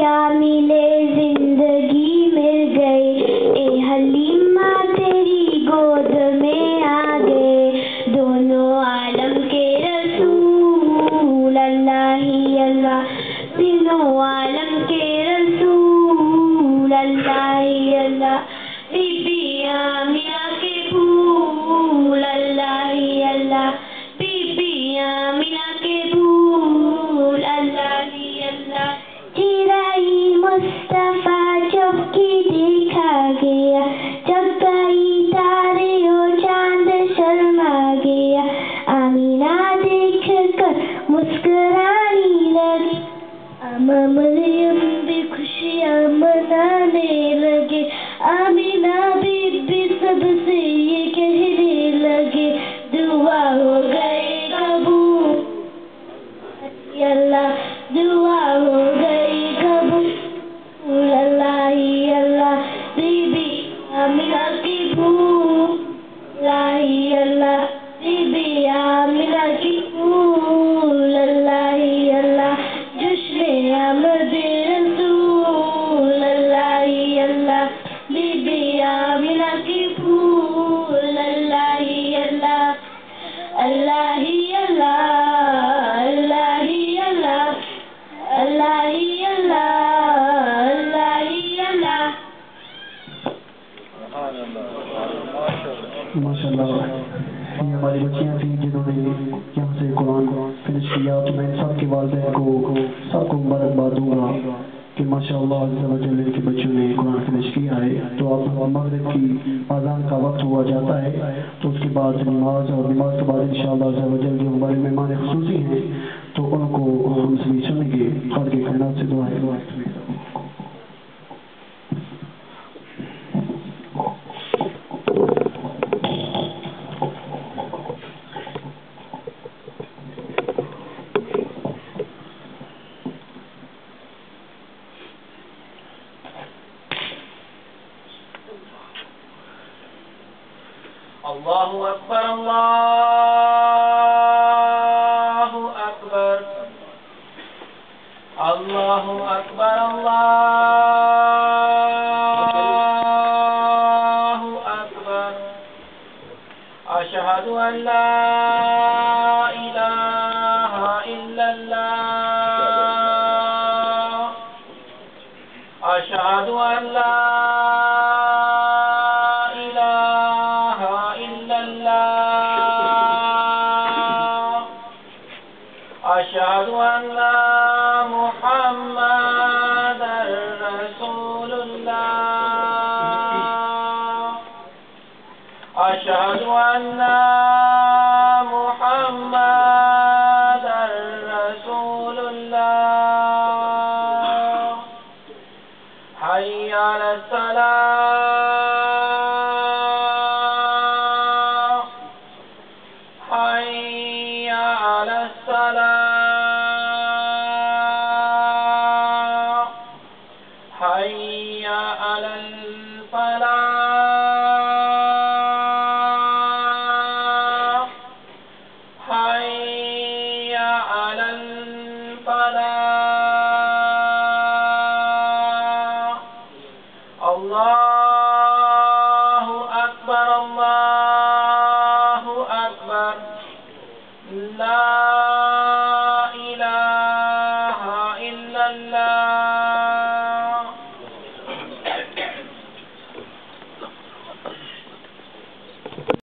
क्या मिले जिंदगी मिल गई, ए हलीमा तेरी गोद में आ गए दोनों आलम के रसूल, अल्लाह ही अल्लाह तीनों आलम के रसूल, अल्लाह ही अल्लाह बीबी आमिना के फूल, अल्लाह ही अल्लाह बीबी आमिना के फूल, अल्लाह ही अल्लाह चिराई मुस्तफा चौकी देखा गया, जगाई तारे और चांद शर्मा गया, आमिना देख कर मुस्कुराने लगी, मरियम भी खुशियाँ मनाने लगे, आमिना बीबी सबसे ये कहने लगे दुआ हो गए कबूल, अल्लाह दुआ हो गई कबूल, अल्लाह ही अल्लाह बीबी आमिना की फूल, अल्लाह ही अल्लाह बीबी आमिना की फूल, अल्लाह ही अल्लाह जश्न आमद रसूल, अल्लाह ही अल्लाह बीबी आमिना की फूल, अल्लाह ही अल्लाह अल्लाह ही अल्लाह अल्लाह ही अल्लाह अल्लाह ही अल्लाह अल्लाह ही अल्लाह। माशाल्लाह ये हमारी बच्चियाँ थी जिन्होंने यहाँ से कुरान फिनिश किया, तो मैं सब के वालिदैन को सबको मुबारकबाद दूंगा कि माशाअल्लाह इनके बच्चों ने कुरान फिनिश किया है। तो अब मगरिब की अज़ान का वक्त हुआ जाता है, तो उसके बाद नमाज और नमाज के बाद इंशाअल्लाह जो हमारे मेहमान ख़ुसूसी हैं तो उनको हम सभी सुनेंगे। खालिक़ कायनात से दुआ है। Allahu Akbar, Allahu Akbar, Allahu Akbar, Allahu Akbar. Ashhadu an la ilaha illallah. Ashhadu an la أشهد أن محمدًا رسول الله أشهد أن محمدًا رسول الله حي على الصلاة حي على الصلاة حي على الفلاح حي على الفلاح الله أكبر الله أكبر لا